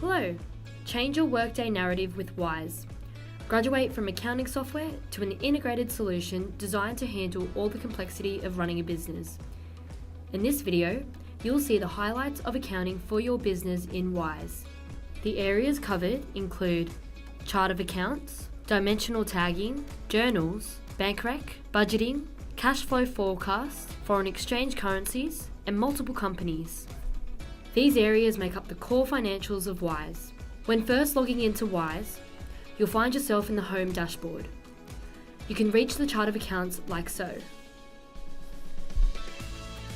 Hello! Change your workday narrative with Wiise. Graduate from accounting software to an integrated solution designed to handle all the complexity of running a business. In this video, you'll see the highlights of accounting for your business in Wiise. The areas covered include chart of accounts, dimensional tagging, journals, bank rec, budgeting, cash flow forecasts, foreign exchange currencies, and multiple companies. These areas make up the core financials of Wiise. When first logging into Wiise, you'll find yourself in the home dashboard. You can reach the chart of accounts like so.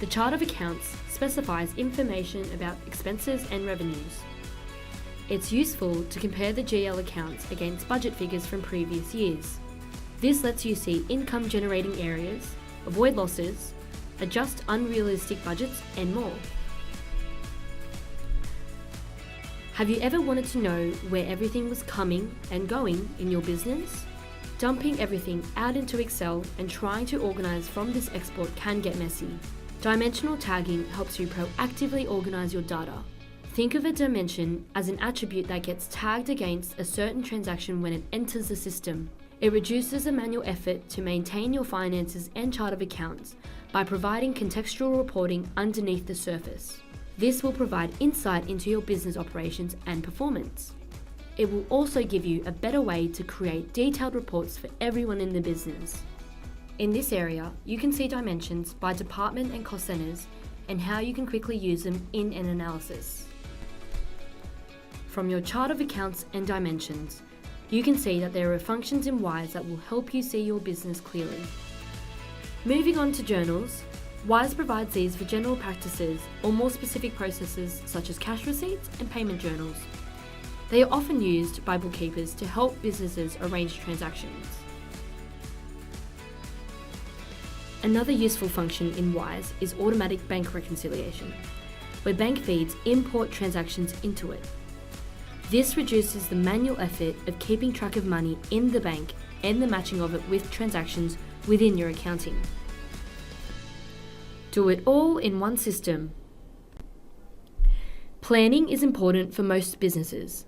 The chart of accounts specifies information about expenses and revenues. It's useful to compare the GL accounts against budget figures from previous years. This lets you see income generating areas, avoid losses, adjust unrealistic budgets, and more. Have you ever wanted to know where everything was coming and going in your business? Dumping everything out into Excel and trying to organize from this export can get messy. Dimensional tagging helps you proactively organize your data. Think of a dimension as an attribute that gets tagged against a certain transaction when it enters the system. It reduces the manual effort to maintain your finances and chart of accounts by providing contextual reporting underneath the surface. This will provide insight into your business operations and performance. It will also give you a better way to create detailed reports for everyone in the business. In this area, you can see dimensions by department and cost centers and how you can quickly use them in an analysis. From your chart of accounts and dimensions, you can see that there are functions in Wiise that will help you see your business clearly. Moving on to journals, Wiise provides these for general practices or more specific processes such as cash receipts and payment journals. They are often used by bookkeepers to help businesses arrange transactions. Another useful function in Wiise is automatic bank reconciliation, where bank feeds import transactions into it. This reduces the manual effort of keeping track of money in the bank and the matching of it with transactions within your accounting. Do it all in one system. Planning is important for most businesses.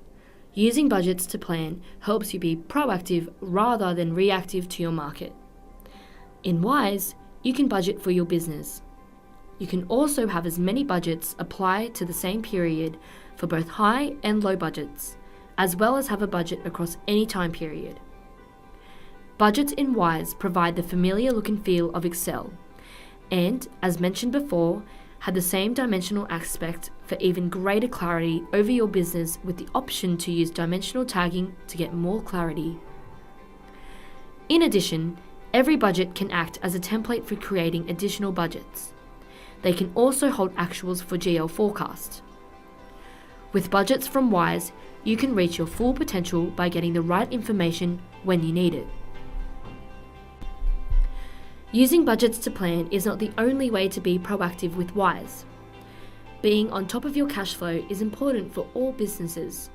Using budgets to plan helps you be proactive rather than reactive to your market. In Wiise, you can budget for your business. You can also have as many budgets apply to the same period for both high and low budgets, as well as have a budget across any time period. Budgets in Wiise provide the familiar look and feel of Excel, and, as mentioned before, had the same dimensional aspect for even greater clarity over your business with the option to use dimensional tagging to get more clarity. In addition, every budget can act as a template for creating additional budgets. They can also hold actuals for GL forecast. With budgets from Wiise, you can reach your full potential by getting the right information when you need it. Using budgets to plan is not the only way to be proactive with Wiise. Being on top of your cash flow is important for all businesses.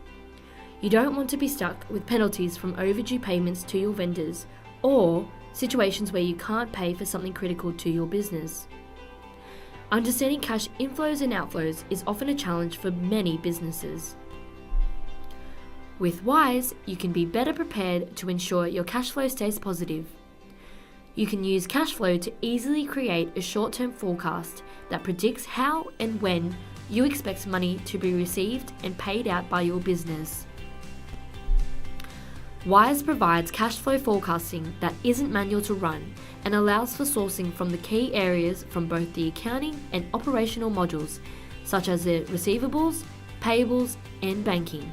You don't want to be stuck with penalties from overdue payments to your vendors or situations where you can't pay for something critical to your business. Understanding cash inflows and outflows is often a challenge for many businesses. With Wiise, you can be better prepared to ensure your cash flow stays positive. You can use cash flow to easily create a short-term forecast that predicts how and when you expect money to be received and paid out by your business. Wiise provides cash flow forecasting that isn't manual to run and allows for sourcing from the key areas from both the accounting and operational modules, such as the receivables, payables, and banking.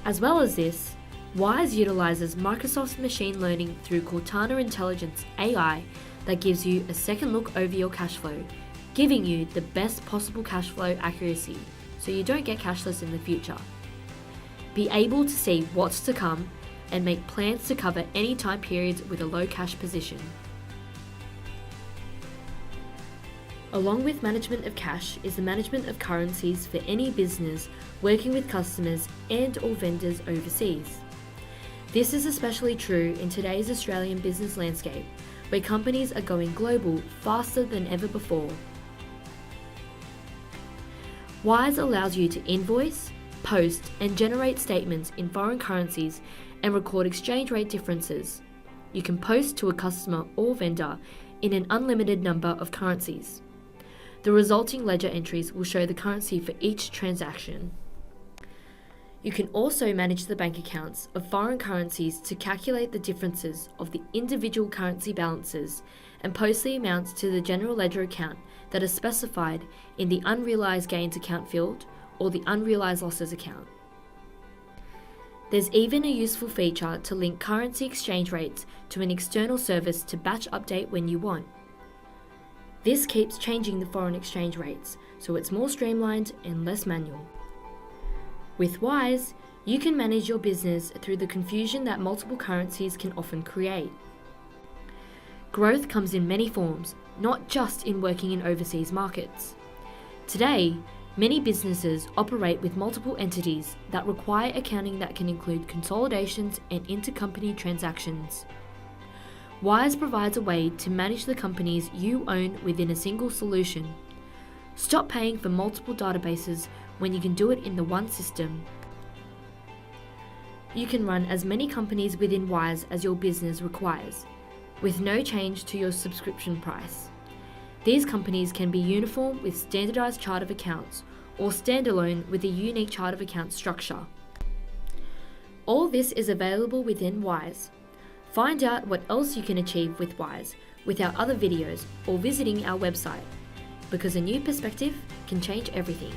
As well as this, Wiise utilizes Microsoft's machine learning through Cortana Intelligence AI that gives you a second look over your cash flow, giving you the best possible cash flow accuracy so you don't get cashless in the future. Be able to see what's to come and make plans to cover any time periods with a low cash position. Along with management of cash is the management of currencies for any business working with customers and or vendors overseas. This is especially true in today's Australian business landscape, where companies are going global faster than ever before. Wiise allows you to invoice, post, and generate statements in foreign currencies and record exchange rate differences. You can post to a customer or vendor in an unlimited number of currencies. The resulting ledger entries will show the currency for each transaction. You can also manage the bank accounts of foreign currencies to calculate the differences of the individual currency balances and post the amounts to the general ledger account that are specified in the unrealized gains account field or the unrealized losses account. There's even a useful feature to link currency exchange rates to an external service to batch update when you want. This keeps changing the foreign exchange rates, so it's more streamlined and less manual. With Wiise, you can manage your business through the confusion that multiple currencies can often create. Growth comes in many forms, not just in working in overseas markets. Today, many businesses operate with multiple entities that require accounting that can include consolidations and intercompany transactions. Wiise provides a way to manage the companies you own within a single solution. Stop paying for multiple databases when you can do it in the one system. You can run as many companies within Wiise as your business requires, with no change to your subscription price. These companies can be uniform with standardized chart of accounts or standalone with a unique chart of accounts structure. All this is available within Wiise. Find out what else you can achieve with Wiise with our other videos or visiting our website, because a new perspective can change everything.